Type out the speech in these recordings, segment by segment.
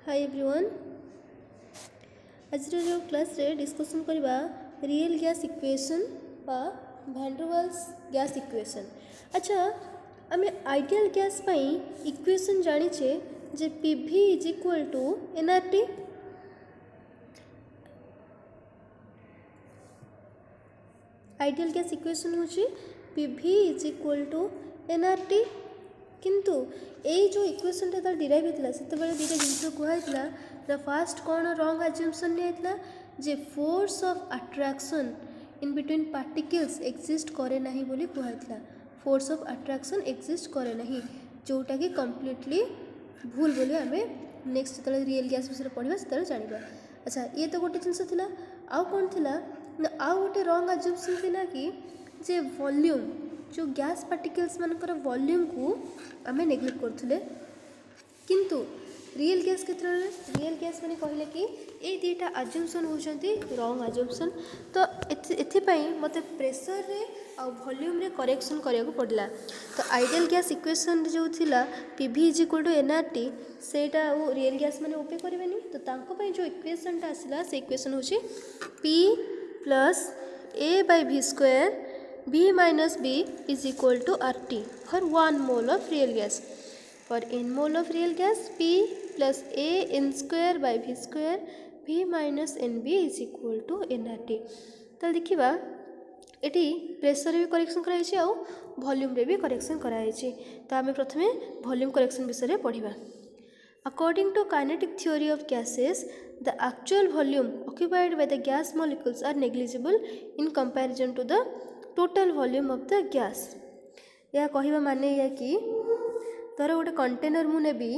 Hi everyone. आज जो class रे डिस्कशन करबा रियल गैस इक्वेशन बा van der Waals gas equation. अच्छा, आम आइडियल गैस पई इक्वेशन जानिचे जे PV is equal to NRT. Ideal gas equation होची PV is equal to NRT. किंतु यही जो इक्वेशन टा डिराइव होता से दुटा जिन कहला द फास्ट कौन रंग एज्यूमसन नहीं जे force of attraction in between particles exist करे नहीं बोली कहला। फोर्स ऑफ अट्रैक्शन एक्जिस्ट करे नहीं जोटा कि कम्प्लीटली भूल बोली आम नेक्स्ट जो रियल गैस विषय पढ़ा से जाना। अच्छा, ये तो गोटे जिनस थी आउ कौन थी ना आउ गोटे रंग एज्यूमसन थी कि जे वॉल्यूम जो गैस पार्टिकल्स मानकर वॉल्यूम को आम नेग्लेक्ट करथुले। किंतु रियल गैस क्षेत्र में रियल गैस मैंने कहले कि ये दुटा एज्यूमसन होती रंग एज्यूमसन। तो एथिपाई मते प्रेशर रे आ वॉल्यूम रे करेक्शन करिया को पड़ला। तो आइडियल गैस इक्वेशन जो थिला PV is equal to NRT सेटा रियल गैस मैंने ओपे करेनि। तो तांको पई जो इक्वेशन टा आसिला से इक्वेशन होची P plus A by V square B minus B is equal to RT for 1 mole of real gas. For n mole of real gas, P plus A n square by V square V minus NB is equal to nRT. तो देखिबा eighty pressure भी correction कराई आउ volume रे भी correction कराई। तो आम प्रथमे वॉल्यूम करेक्शन विषय पढ़ा। According to kinetic theory of gases, the actual volume occupied by the gas molecules are negligible in comparison to the total volume of the gas. या कहवा माने या कि धर गोटे कंटेनर मु नेबी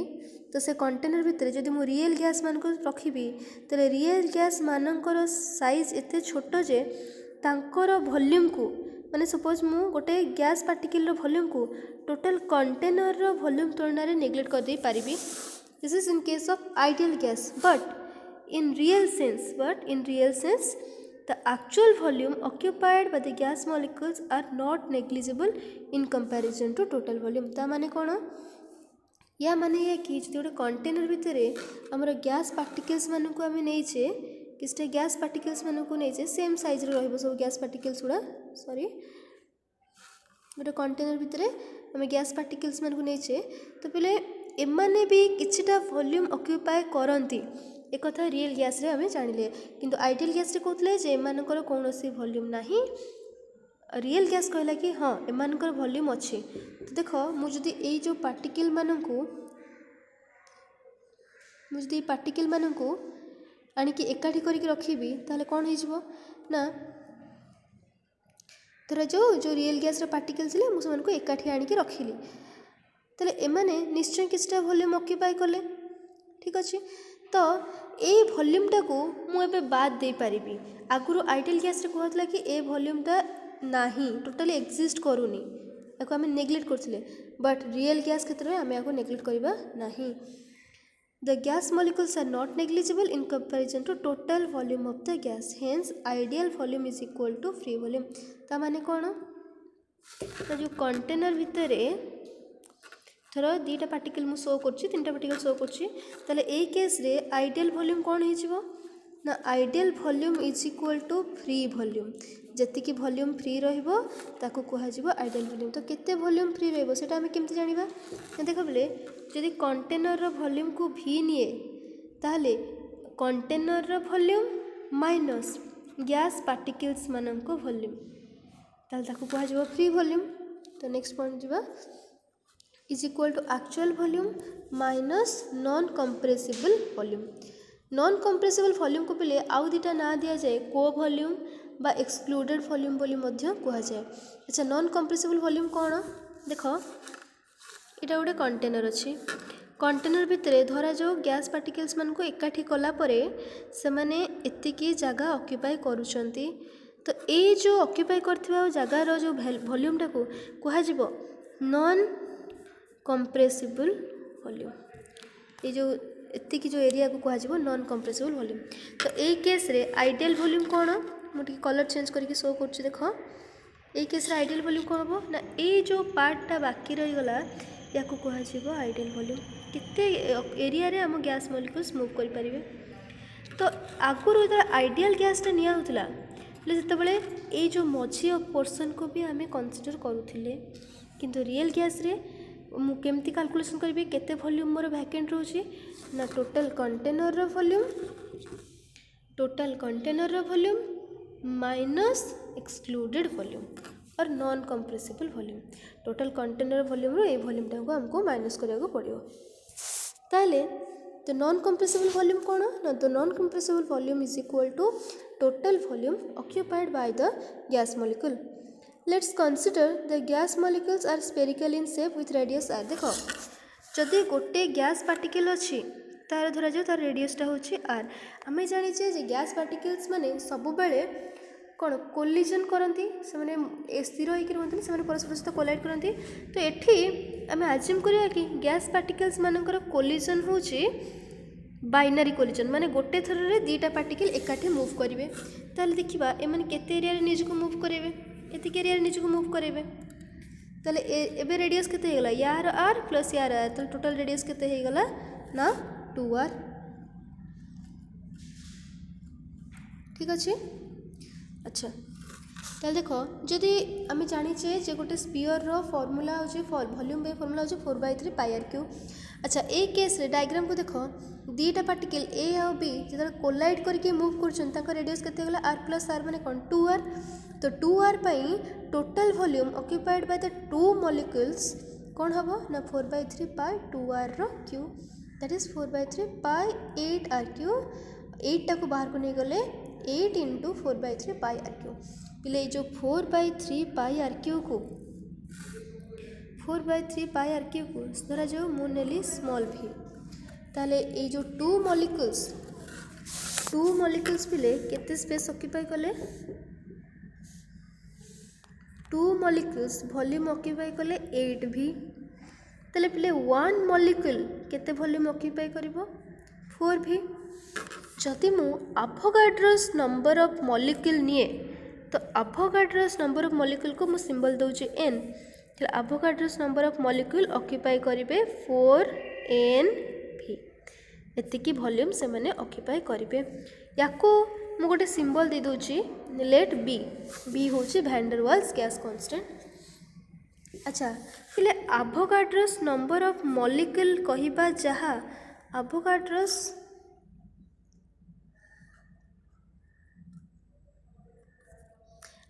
तो से कंटेनर भितर जदि मु रियल गैस मान को रखिबी तो रियल गैस मानकर साइज एते छोट जे तांकर वॉल्यूम को माने सपोज मु गोटे गैस पार्टिकल रो वॉल्यूम को टोटल कंटेनर रो वॉल्यूम तुलना रे नेग्लेक्ट कर दे पारिबी। This is in case of ideal gas but in real sense the actual volume occupied by the gas molecules are not negligible in comparison to total volume. ता माने कौन या माने ये कि जो गोटे कंटेनर भितर आमर गैस पार्टिकल्स मान को आम नहींचे किसी गैस पार्टिकल्स मान को नहींचे सेम साइज रो सब गैस पार्टिकल्स गुड़ा सॉरी गोटे कंटेनर भितर आम गैस पार्टिकल्स मान को नहींचे तो पहले एमाने भी किछिटा वॉल्यूम ऑक्युपाई करती एक कथा रियल गैस रे हमें जानिले। किंतु आइडियल गैस रे कहते जे एमानकर कौनसी वॉल्यूम नाही। रियल गैस कहला कि हाँ एमानकर वॉल्यूम अच्छी। तो देख मुझे ये जो पार्टिकल मानू आणिकी एकाठी करके रखिबी ताले कौन हो ना धर जो रियल गैस पार्टिकल थे मुझे एकाठी आणिकी रखिली ताले एमाने निश्चय किछटा वॉल्यूम ऑक्युपाई कले। ठीक अच्छे, तो ये वॉल्यूमटा को मुझे बाद दे पारि। आगुरी आइडियल गैस रे कहला कि ए वॉल्यूमटा नाही टोटली एक्जिस्ट करूनी या आम नेग्लेक्ट करथिले बट रियल गैस क्षेत्र में आम या नेग्लेक्ट करबा नाही। The gas molecules are not negligible in comparison to total volume of the gas hence ideal volume is equal to free volume. ता माने कौन तो जो कंटेनर भितर थर दुटा पार्टिकल मु शो कर तीनटा पार्टिकल शो कर केस रे आइडियल वॉल्यूम कौन हो ना ideal volume is equal to free volume. जति वॉल्यूम फ्री रहिबो ताको कह आइडियल वॉल्यूम। तो केते वॉल्यूम फ्री रहिबो सेटा हमें केमती जानिबा देख बोले जदि कंटेनर रो वॉल्यूम को भी निए ताले कंटेनर रो वॉल्यूम माइनस गैस पार्टिकल्स मानक वॉल्यूम ताले ताको कह फ्री वॉल्यूम। तो नेक्स्ट पॉइंट जीवा is equal to actual volume minus non compressible volume. Non compressible volume को पहले आउ दुटा ना दि जाए को वॉल्यूम बा एक्सक्लूडेड वॉल्यूम बोली मध्य कह जाए। अच्छा, नॉन कंप्रेसिबल वॉल्यूम कौन देख इटा गोटे कंटेनर अच्छी कंटेनर भितर धरा जो गैस पार्टिकल्स मान को एकाठी कला परे से माने एतिकी जगह ऑक्युपाई करुचंती। तो ये जो ऑक्युपाई करथिबा जगार जो वॉल्यूम टाको कह नॉन कंप्रेसिबल वॉल्यूम। ये जो एतिकी जो एरिया को कह नॉन कंप्रेसिबल वॉल्यूम। तो ये केस रे आइडियल वॉल्यूम कौन मुझे कलर चेंज करके शो कर देख ये केस रे आइडियल वॉल्यूम कौन हम ना ये जो पार्टा बाकी रहीगला या कह आइडियल वॉल्यूम। केते एरिया रे आम गैस मॉलिक्यूल्स मूव करि परिबे। तो आगुरु जो आइडियल गैसटा निया होतला जितेबाला ये जो मझी पोर्सन को भी आम कनसीडर करूले, किंतु रियल गैस रे केमती कैलकुलेशन करेंगे केते वॉल्यूम मोर वैकेंट रोचे ना total container volume minus excluded volume और non compressible volume. Total container volume रो ए वॉल्यूम टाको हमको माइनस करिया को पड़ियो। ताले द नॉन कंप्रेसिबल वॉल्यूम कौन ना the non compressible volume is equal to total volume occupied by the gas molecule. Let's consider the gas molecules are spherical in shape with radius R. देखो जदि गोटे gas particle अच्छी तार धरा जाओ तार रेडियसटा होची आर। आम जाचे जे गैस पार्टिकल्स माने सब बेले कौन कोलिजन करती से स्थिर होकर रुहती से परस्पर सहित कोलाइड करती। तो ये आम आज्यूम करिया कि गैस पार्टिकल्स मानकर कोलिजन होची बाइनारी कोलिजन, माने गोटे थर रे दीटा पार्टिकल एकाठी मूव करेंगे। ताले देखिबा एमाने केते एरिया रे निज को मूव करेंगे, एतिक एरिया रे निज को मूव करेंगे। ताले एबे रेडियस केते हेगला यार आर प्लस यार आर, तो टोटल रेडियस केते हेगला ना 2r। ठीक अच्छे। अच्छा ताल देख जदि आम जाचे जे गोटे स्पीयर रो फॉर्मूला होची वॉल्यूम बाय फॉर्मूला होची 4/3 πr³। अच्छा ए केस रे डायग्राम को देख दीटा पार्टिकल ए और बी जो कोलाइड करके मूव कर रेडियस केते गला r प्लस आर माने कौन 2r। तो 2r pi total volume occupied by the two molecules कौन हम ना 4/3 π 2r row Q that is 4/3 π 8r³। 8 टाको बाहर को नहीं गले 8 इंटू 4/3 πr³ पिले जो 4/3 πr³ को 4/3 πr³ को धरा जो मु नेली स्मॉल v। ताले ये जो टू मॉलिक्यूल्स पिले केते स्पेस ऑक्यूपाई कले, टू मॉलिक्यूल्स वॉल्यूम ऑक्यूपाई कले 8v। ताले पिले वन मॉलिक्यूल केते वॉल्यूम ऑक्यूपाई करिवो 4v। जदि मु एवोगाड्रोस नंबर ऑफ मॉलिक्यूल निए तो एवोगाड्रोस नंबर ऑफ मॉलिक्यूल को मु सिंबल दउची n। Avogadro's number of molecule occupy करिवे 4nv। एतिकी वॉल्यूम से माने ऑक्यूपाई करिवे। याको मु गोटे सिंबल दे दउची लेट b होची van der Waals gas constant. अच्छा पिले एवोगाड्रोस नंबर ऑफ मॉलिक्यूल कहिबा जहा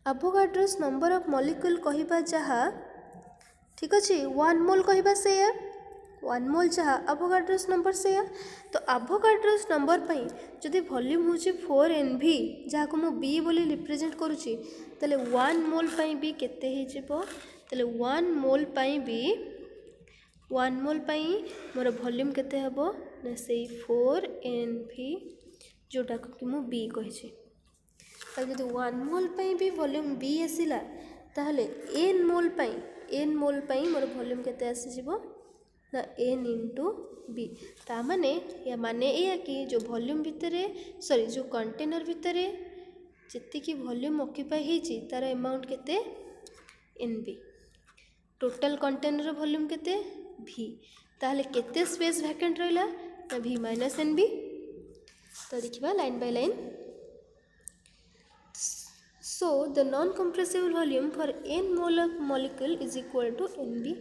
एवोगाड्रोस नंबर ऑफ मॉलिक्यूल कहिबा जहा ठीक अच्छे 1 मोल कहिबा से 1 मोल जहा एवोगाड्रोस नंबर से। तो एवोगाड्रोस नंबर पई जदि वॉल्यूम होची 4nv जहा को मु b बोली रिप्रेजेंट करूची तले 1 मोल पई भी केते हे जिवो तले 1 मोल पई मोर वॉल्यूम केते हबो ना से 4nv जोटा को मु b कहिची। जब 1 मोल पई भी वॉल्यूम b आसिला ताहले n मोल पई मोर वॉल्यूम केते आसी जिवो ना n इंटू b। ता माने या माने ए कि जो वॉल्यूम भितरे जो कंटेनर भितरे जितकी की वॉल्यूम ऑक्यूपाई हेची तार अमाउंट केते nb। टोटल कंटेनर वॉल्यूम केते v। ताहले केते स्पेस वैकेंट रहिला ना v माइनस nb। तो देखिबा line by line. So the non-compressible volume for n mole of molecule is equal to nb।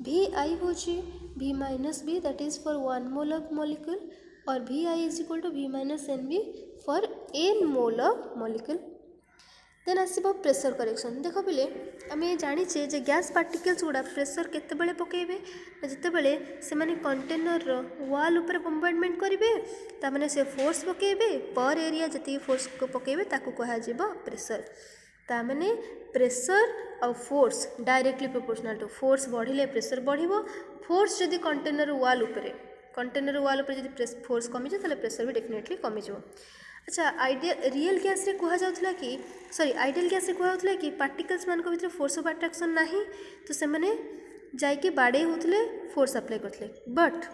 vi होची v minus b that is for 1 mole of molecule और vi is equal to v minus nb for n mole of molecule। Then आसब pressure correction. देख पिले आम जाचे जे gas particles गुड़ा pressure केतेबेले पकेबे जितेबेले से माने कंटेनर वाल ऊपर बम्बार्डमेंट करेंगे ताने से फोर्स पकेबे पर एरिया जति फोर्स को पकेबे ताकू कहा जिवो प्रेशर। ताने प्रेशर और force directly proportional to force बढ़िले प्रेशर बढ़िबो। फोर्स जदि कंटेनर वाल ऊपर जदि फोर्स कमी जाए ताले प्रेशर भी डेफिनेटली कमी जाओ। अच्छा रियल गैस रे कहा जाउथला कि आइडियल गैस रे कहा जाउथला कि पार्टिकल्स मान को भीतर फोर्स ऑफ अट्रैक्शन नाही तो से माने जाइके बाड़े होतले फोर्स अप्लाई करथले। बट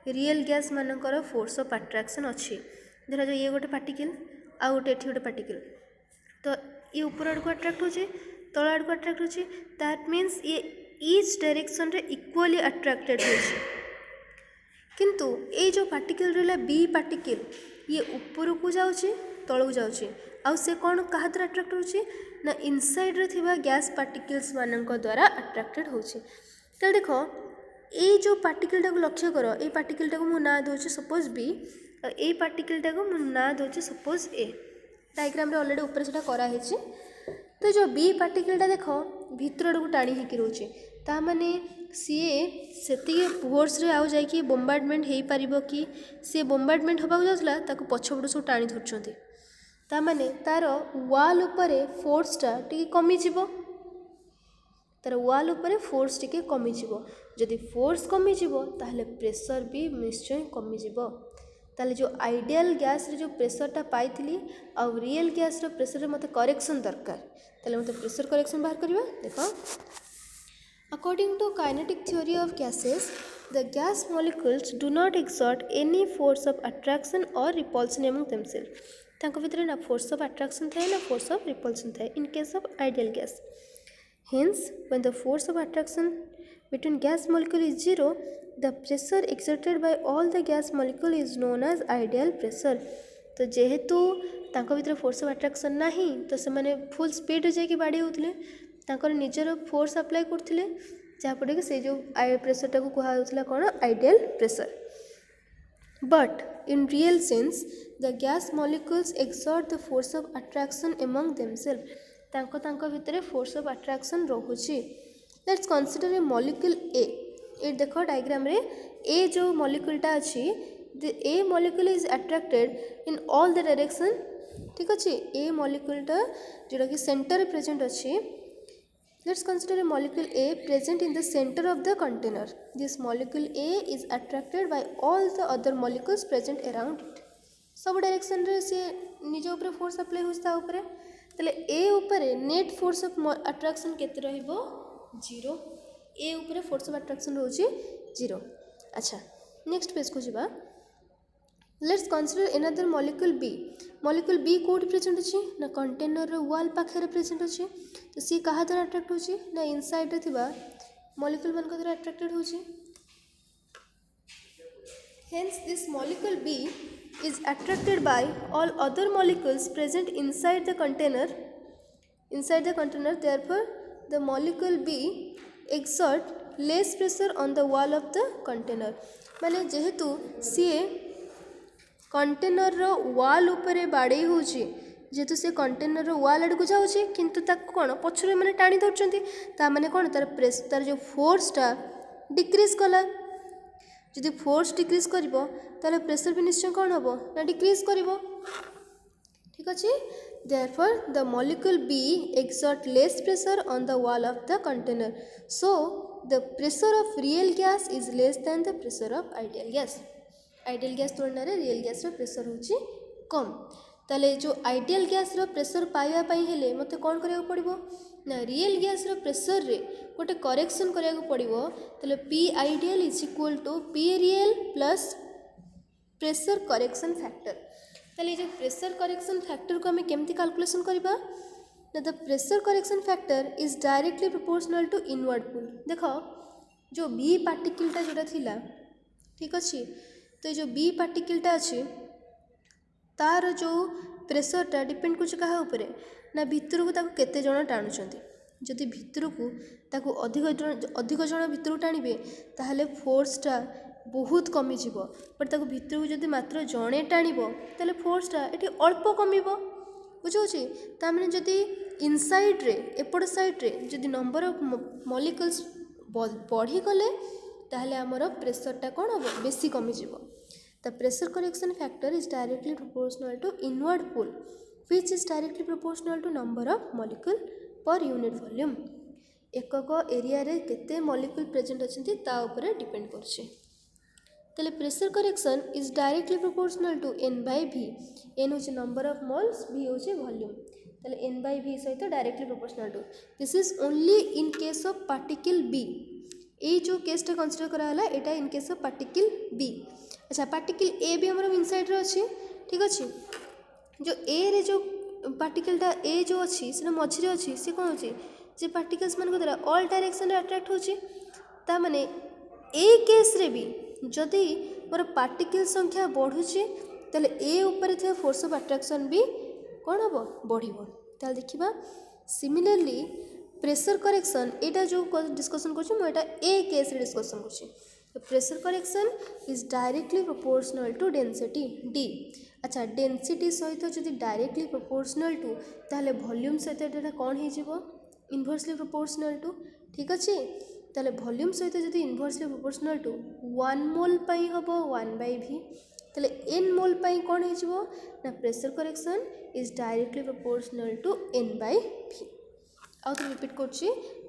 रियल गैस मानकर फोर्स ऑफ अट्रैक्शन अच्छी। धरा जो ये गोटे पार्टिकल आ गोटे एठी गोटे पार्टिकल तो ये ऊपर आड़ को अट्रैक्ट होचे तल आड़ को अट्रैक्ट होचे दैट मीन्स ये ईच डायरेक्शन रे इक्वली अट्रैक्टेड होचे। किंतु ये जो पार्टिकल रहा बी पार्टिकल ये ऊपर को जाऊँगी तलू जाऊँगी आउ से कौन क्या द्वारा अट्राक्ट होची ना इनसाइड रे थिबा गैस पार्टिकल्स मानक द्वारा अट्राक्टेड होची। तो देखो ये जो पार्टिकल टाको लक्ष्य कर ये पार्टिकल टाको मु ना दूची सपोज बी ए पार्टिकल टाको मु ना दूची सपोज ए डायग्राम रे ऑलरेडी ऊपर सेटा करा हेची। तो जो बी पार्टिकलटा देख भितर आड़ू टाणी होकर रोचे ताने सीए से फोर्स रे आउ जाइए बोम्बार्डमेंट हो पार कि सी बोम्बार्डमेंट होगा जाऊला पछपटू सब टाणी धरती ताने तार वाल उपरे फोर्सटा टी कमिज तार वाल उपरे फोर्स टी कमिज जदि फोर्स कमिज ताहले प्रेशर भी निश्चय कमिज ताले जो आइडियल गैस रे जो प्रेशरटा पाई आ रियल गैस रो प्रेशर मते करेक्शन दरकार ताले मते प्रेशर करेक्शन बाहर करबा देखो। According to kinetic theory of gases the gas molecules do not exert any force of attraction और रिपल्सन एमंग देमसेल्फ तांको भितर ना फोर्स ऑफ अट्रैक्शन थाए ना फोर्स ऑफ रिपल्सन थाए इन case of ideal gas. Hence when the force of attraction between gas molecule is zero the pressure exerted by all the gas molecule is known as ideal pressure। तो जेहेतु तांको भितर force of attraction नाही तो से माने full speed रे जाके बाडी होतले तांकर निजर फोर्स अप्लाई करथिले जापड़े कि से जो प्रेशर टाको कुहा होतला कोन ideal pressure. But in real sense the gas molecules exert the force of attraction among themselves तांको भितर फोर्स ऑफ अट्रैक्शन रोचे। लेट्स कंसीडर ए मॉलिक्यूल ए देखो डायग्राम रे ए जो मॉलिक्यूलटा अच्छी ए molecule is attracted in all the direction ठीक अच्छे ए मॉलिक्यूलटा जोटा कि सेंटर प्रेजेंट अच्छी। लेट्स कंसीडर ए मॉलिक्यूल ए present in the center of the container this molecule A is attracted by all the other molecules present around it sub direction रे से निज ऊपर फोर्स अप्लाई होता ऊपर ताले ए ऊपर नेट फोर्स ऑफ अट्रैक्शन केते रहइबो जीरो ए ऊपर फोर्स ऑफ अट्रैक्शन होची जीरो। अच्छा नेक्स्ट पेज को जीवा। Let's consider another molecule B कोड प्रेजेंट अछि ना कंटेनर रो वॉल पाखरे प्रेजेंट अछि तो सी कहा द्वारा अट्रैक्ट होची ना इनसाइड रे थिबा मॉलिक्यूल मन को द्वारा अट्रैक्टेड होची। Hence this molecule B is attracted by all other molecules present inside the container therefore the molecule B exert less pressure on the wall of the container माने जेहेतु सी कंटेनर रो wall उपरे बाड़े होची जेहेतु से container रो wall आड़ को जाउची किंतु ताको कोन पछरे माने टाणी धरचंती ता माने कोन तार जो फोर्सटा डिक्रीज कला जदि फोर्स डिक्रीज करिवो ताले प्रेशर भी निश्चय कौन हम ना डिक्रीज करिवो ठीक अच्छे। Therefore the molecule B exert less pressure on the wall of the container so the pressure of real gas is less than the pressure of ideal gas तुलना रे रियल गैस रो प्रेशर होची कम ताले जो ideal gas रो pressure पाइबा पई हेले मते कोन करिया पड़िबो ना रियल गैस रो प्रेशर रे गोटे करेक्शन करिया पड़िबो ताले P ideal is equal to P real plus pressure correction factor. ताले जो प्रेशर करेक्शन फैक्टर को हमें केमती कैलकुलेशन करबा ना the pressure correction factor is directly proportional to inward pull. देखो जो बी पार्टिकलटा जोटा थिला ठीक अच्छे तो जो बी पार्टिकलटा अच्छे तार जो प्रेशरटा डिपेंड कुछ क्या ऊपर ना भितर को ताको केते जण टाणुचंती जदि भितर को ताको अधिक जण भितर टाणिबे ताहले फोर्सटा बहुत कमी जीवो बट ताको भितर को जदि मात्र जणे टाणिबो ताहले फोर्सटा एठी अल्प कमिबो बुझौछि ता माने जदि इनसाइड रे एपड़ साइड रे जदि नंबर ऑफ मॉलिक्यूल्स बढ़ी गले ताहले हमर प्रेशरटा कोन हो बेसी कमी जीवो। The pressure correction factor is directly proportional to inward pull, which is directly proportional to number of molecule per unit volume. एकक एरिया रे केते मॉलिक्यूल प्रेजेंट अछंती ता ऊपर डिपेंड करछे। तले pressure correction is directly proportional to n by v n होचे number of moles v होचे volume तले n by v सहित directly proportional to this is only in case of particle b ए जो केसटा कंसीडर करा हला एटा in case of particle b। अच्छा पार्टिकल ए भी हमारे इनसाइड रे अच्छी ठीक अच्छे जो ए रे जो पार्टिकलटा ए जो अच्छी से मझे अच्छी सी कौन अच्छी जे पार्टिकल्स मान द्वारा ऑल डायरेक्शन रे अट्रैक्ट होची ता माने ए केस रे भी जदि मोर पार्टिकल संख्या बढ़ुची ताले ए ऊपर थे फोर्स ऑफ अट्रैक्शन भी कौन हम बढ़िबो। ताले देखिबा सिमिलरली प्रेशर करेक्शन एटा जो डिस्कशन करछु म एटा ए केस रे डिस्कशन करछु। तो pressure correction is directly proportional to density D. अच्छा डेंसिटी सहित जदि डायरेक्टली प्रोपोर्शनल टू ताले वॉल्यूम सहित एटा कौन हे जिवो इनवर्सली प्रोपोर्शनल टू। ठीक अछि ताले वॉल्यूम सहित जदि इनवर्सली प्रोपोर्शनल टू 1 मोल पई हबो 1/v ताले n मोल पई कौन हे जिवो ना pressure correction is directly proportional to n/v। आउ तो रिपीट करछि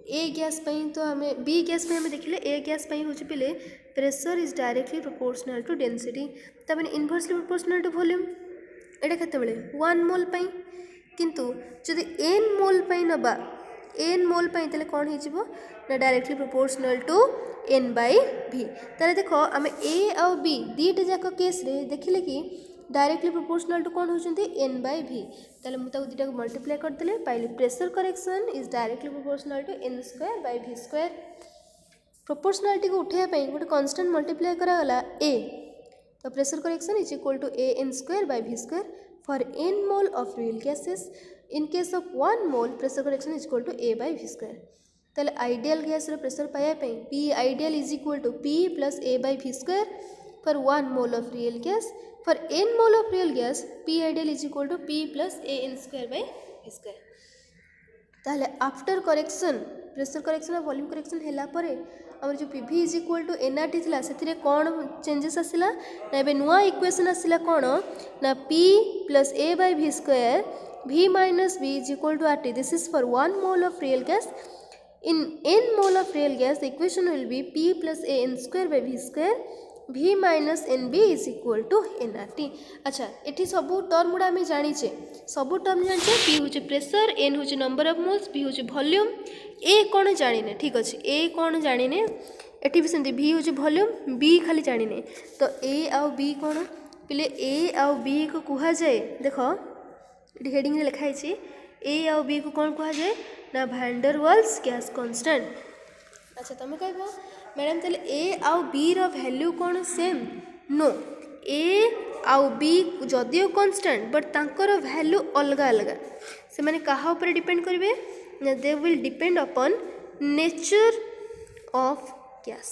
ए गैस पई तो हमें बी गैस पे हमें देखिले ए गैस पई होछि पिले pressure is directly proportional to density त माने इनवर्सली प्रोपोर्शनल टू वॉल्यूम एटा केते बेले 1 मोल पई किंतु जदि n मोल पई नबा n मोल पई तले कोन हे जिवो ना डायरेक्टली प्रोपोर्शनल टू n/v। ताले देखो हमें a और b दीटा जाक केस रे देखिले कि डायरेक्टली प्रोपोर्शनल टू कौन होचंती n/v। ताले मु ताको दीटा को मल्टीप्लाई कर देले पाइले pressure correction is directly proportional to n²/v²। Proportionality को उठेया पई गोटे कांस्टेंट मल्टीप्लाई करा गला a तो pressure correction is equal to an²/v² for n mole of real gases. In case of 1 mole pressure correction is equal to a/v²। ताले ideal gas रो pressure पाया पई p ideal is equal to p + a/v² for 1 mole of real gas. For n mole of real gas, P ideal is equal to P plus an²/v²। ताहले after correction pressure correction और volume correction हैला परे हमर जो PV is equal to nRT थिला सेतिरे कोन changes आसिला ना एबे नुआ इक्वेशन आसिला कोन ना P plus a/v² V minus V is equal to RT। This is for 1 mole of real gas। In n mole of real gas, the equation will be P plus an²/v² V minus NB is equal to nRT। अच्छा एठी सबू term गुड़ा आम जाचे सबू term जाचे P हूँ pressure N हूँ नंबर ऑफ मोल्स V हूँ वॉल्यूम A कौन जाने ठीक अच्छे A कौन जाने एटी भी सेमती V हूँ वॉल्यूम B खाली जाने तो A आउ B कौन पिले A आउ B को कह जाए देख हेडिंग में लिखाई A आउ B को कौन कह जाए ना van der Waals gas constant. अच्छा तुम कह मैडम तेल ए आउ बी रो वैल्यू कौन सेम नो ए आउ बी जदियो कांस्टेंट बट तांकर वैल्यू अलग अलग से माने कहा ऊपर डिपेंड करेंगे they will depend upon nature of gas.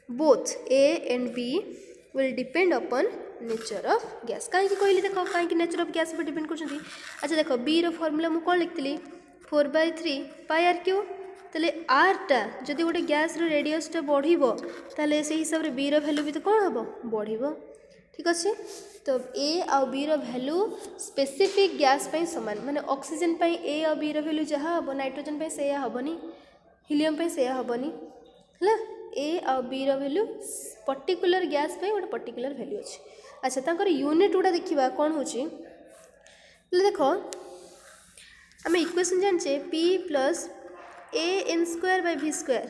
Both a and b will depend upon nature of gas. कहीं कहली देख कहीं नेचर ऑफ गैस पर डिपेंड कर। अच्छा देख बी रो फॉर्मूला मु कौन लिखी 4/3 πr³ ताले आरटा जदि गोटे गैस रेडियसटा बढ़िबो ताले से हिसाब रे बी रो वैल्यू भी तो कौन हम बढ़िबो। ठीक अच्छे तो ए आउ बी रो वैल्यू स्पेसिफिक गैस पई समान माने ऑक्सीजन पई ए आउ बी रो वैल्यू जहाँ हम नाइट्रोजन पई से हेनी हिलियम पई से हेनी है ए आउ बी रो वैल्यू पर्टिकुलर गैस पई गोटे पर्टिकुलर वैल्यू अच्छे। अच्छा तांकर यूनिट गुड़ा देखा कौन होची देख आम इक्वेशन जाने P + an²/v²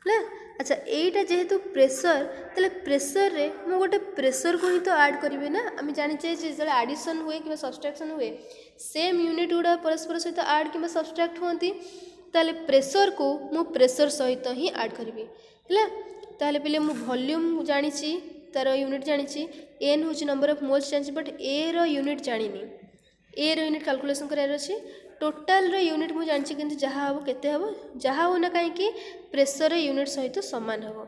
ना। अच्छा एटा जेहेतु प्रेशर ताले प्रेशर रे मु गोटे प्रेशर को ही तो ऐड करी ना आम जाने जो एडिशन हुए कि सब्सट्रैक्शन हुए सेम यूनिट गुड़ा परस्पर सहित ऐड कि सब्सट्रैक्ट होती ताले प्रेशर को मु प्रेशर सहित ही ऐड करी है ताले पहले मु वॉल्यूम जानी तार यूनिट जानी n हूँ नंबर ऑफ मोल्स जानी बट ए रो यूनिट जानी ए रो यूनिट कैलकुलेशन करार अच्छे टोटाल रो यूनिट मुझे जानी कि जहाँ हम केते हम जहाँ हो ना कहीं प्रेशर यूनिट सहित सामान हम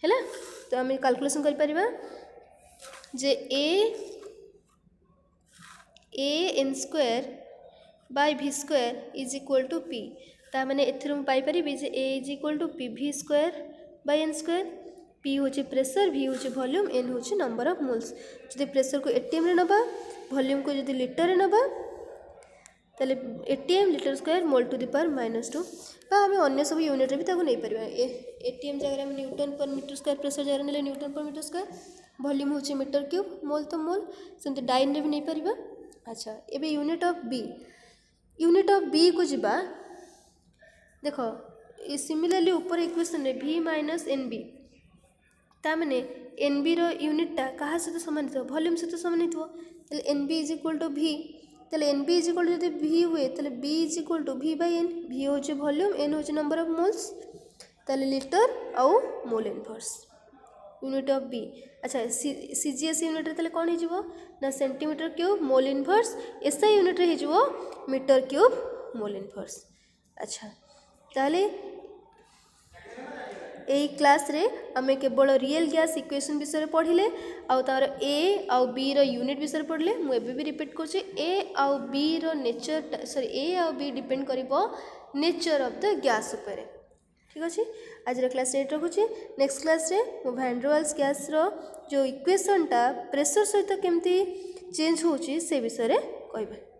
है तो आम कैलकुलेशन कर जे an²/v² is equal to P ताने एथर पाइपर जे A is equal to PV²/n²। P हूँ प्रेशर V हूँ वॉल्यूम N हूँ नंबर ऑफ मोल्स। जदि प्रेशर को ATM रे नबा वॉल्यूम को जदि लीटर रे नबा ताले ATM litre square mole to the power -2 आम अन्य सब यूनिट भी नहीं पार ATM जगह newton per metre square pressure जगह ने newton per metre square volume हूँ मीटर क्यूब मोल तो मोल सेमती डाइन रे भी नहीं पार। अच्छा एबे यूनिट ऑफ बी को जीवा देख सिमिलरली ऊपर इक्वेशन रे V - NB ताने NB रो यूनिटा कहा सहित सामान हो वॉल्यूम सहित सामान हो NB is equal to V ताले NB इज इक्वल टू जब V हुए ताले B is equal to V/N V हूँ वॉल्यूम N हूँ नंबर ऑफ मोल्स ताले लीटर आउ mole inverse unit of b अच्छा सीजीएस यूनिट रे कौन हो ना centimetre cube mole inverse SI unit रे हो मीटर क्यूब मोल इनवर्स अच्छा ताले यही क्लास रे आमे केवल रियल गैस इक्वेशन विषय पढ़िले आउ तार ए आउ बी रो यूनिट विषय पढ़ले मु एबे भी रिपीट करछे ए आउ बी रो नेचर सॉरी ए आउ बी डिपेंड करिवो नेचर ऑफ द गैस ऊपर ठीक अच्छे आज क्लास एट रखुच्छे नेक्स्ट क्लास रे मु वैन डर वाल्स गैस रो जो इक्वेशन टा प्रेशर सहित केमती चेंज होची से विषय रे कहबे।